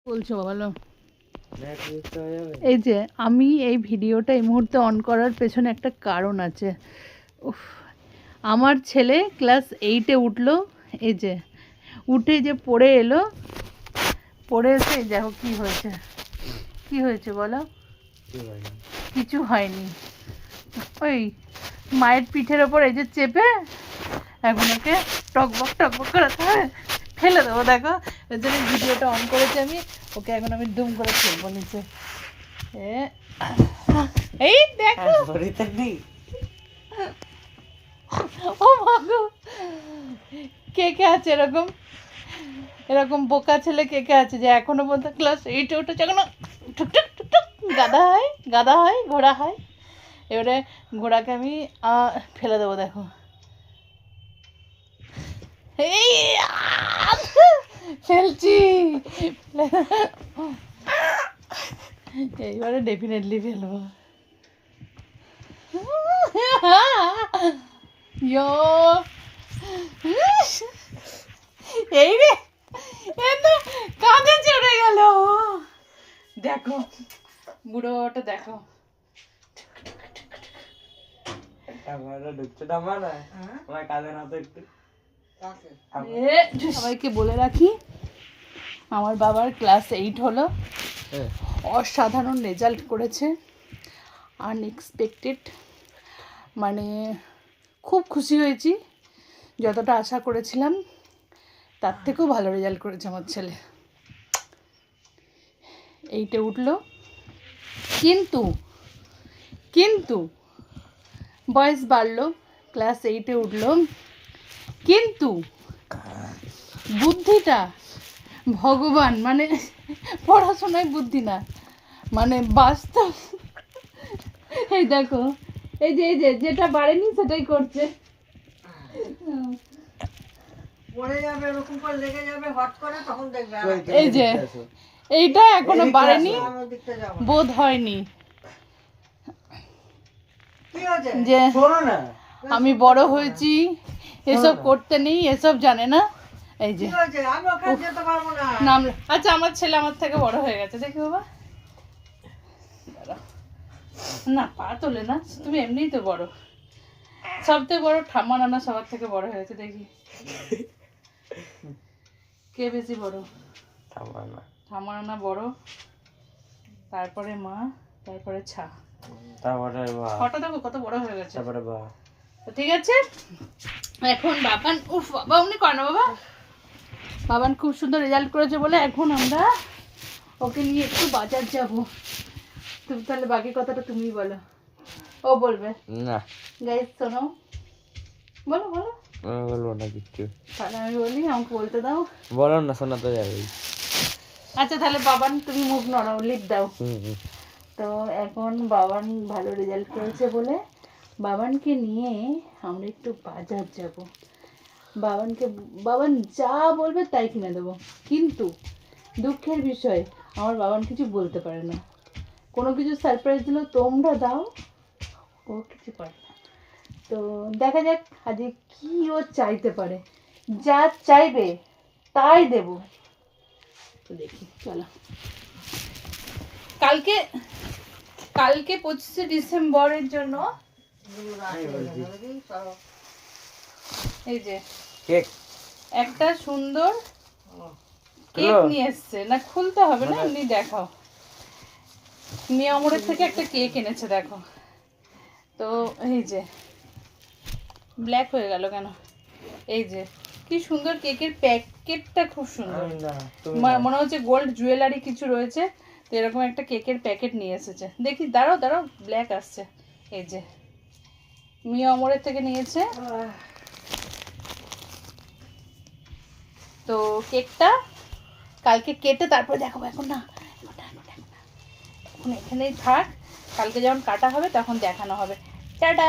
বলছো বলো। এই যে আমি এই ভিডিওটা এই মুহূর্তে অন করার পেছনে একটা কারণ আছে। উফ, আমার ছেলে ক্লাস 8-এ উঠলো, এই যে উঠে যে পড়ে এলো, পড়ে এসে দেখো কি হয়েছে। কি হয়েছে বলো? কিছু হয়নি। ওই মায়ের পিঠের ওপর এই যে চেপে এখন ওকে টকবক করে ফেলে দেবো। দেখো এর জন্য ভিডিওটা অন করেছি আমি। ওকে এখন আমি দুম করে ফেলবো নিচে। এই দেখো ও মাগো, কে কে আছে এরকম এরকম বোকা ছেলে? কে কে আছে যে এখনো পর্যন্ত ক্লাস 8-এ উঠেছে, এখনো টুকটুক টুকটুক গাদা হয় ঘোড়া হয়। এবারে ঘোড়াকে আমি ফেলে দেবো। দেখো এই ফেলছি, এইবারে ডেফিনেটলি ফেলবো। এই রে কাঁধে চড়ে গেল। দেখো বুড়োটা, দেখো সবাইকে বলে রাখি আমার বাবার ক্লাস 8 হলো, অসাধারণ রেজাল্ট করেছে, আনএক্সপেক্টেড। মানে খুব খুশি হয়েছি, যতটা আশা করেছিলাম তার থেকেও ভালো রেজাল্ট করেছে আমার ছেলে। 8-এ উঠলো, কিন্তু বয়স বাড়লো, ক্লাস 8-এ উঠলো, কিন্তু বুদ্ধিটা ভগবান, মানে পড়াশোনায় বুদ্ধি না, মানে বাস্তব। এই দেখো এই যে যেটা বাড়েনি সেটাই করছে। এই যে এইটা এখনো বাড়েনি, বোধ হয়নি যে আমি বড় হয়েছি, এসব করতে নেই, এসব জানে না। এই যে নাম, আচ্ছা আমার ছেলে আমার থেকে বড় হয়ে গেছে, দেখি বাবা। না পা তোলে না, তুমি এমনিই তো বড়। সবথেকে বড় ঠাম্মা নানা সবার থেকে বড় হয়েছে, দেখি কে বেশি বড়? ঠাম্মা নানা বড়, তারপরে মা, তারপরে ছা, তারপরে ফটো দেখো কত বড় হয়ে গেছে। তারপরে ঠিক আছে, এখন বাবান, উফ বাবা অমনি কর না বাবা। বাবান খুব সুন্দর রেজাল্ট করেছে বলে এখন আমরা ওকে নিয়ে একটু বাজার যাব। তুমি তাহলে বাকি কথাটা তুমিই বলো। ও বলবে না? গাইস শোনো, বলো বলো। বলবো না কিছু, তাহলে আমি বলি, আমাকে বলতে দাও। বলো না, শোনা তো যাবে। আচ্ছা তাহলে বাবান তুমি মুখ নড়াও, লিপ দাও। তো এখন বাবান ভালো রেজাল্ট করেছে বলে বাবানকে নিয়ে আমরা একটু বাজার যাব। বাবান যা বলবে তাই কিনে দেবো, কিন্তু দুঃখের বিষয় আমার বাবান কিছু বলতে পারে না। কোনো কিছু সারপ্রাইজ দিলেও তোমরা দাও, ও কিছু পারে না। তো দেখা যাক আজকে কি ও চাইতে পারে, যা চাইবে তাই দেব। তো দেখি চলো। কালকে 25শে ডিসেম্বরের জন্য এই যে একটা সুন্দর কেক নিয়ে এসছে। না খুলতে হবে না, এমনি দেখাও। মিয়ামোড়ের থেকে একটা কেক এনেছে, দেখো তো। এই যে ব্ল্যাক হয়ে গেল কেন? এই যে কি সুন্দর কেকের প্যাকেটটা, খুব সুন্দর, মনে হচ্ছে গোল্ড জুয়েলারি কিছু রয়েছে। তো এরকম একটা কেকের প্যাকেট নিয়ে এসেছে। দেখি, দাঁড়াও ব্ল্যাক আসছে। এই যে মিয়ামোড়ের থেকে নিয়েছে। তো কেকটা কালকে কেটে তারপরে দেখাবো, এখন না, এখন এখানেই থাক। কালকে যখন কাটা হবে তখন দেখানো হবে। টাটা।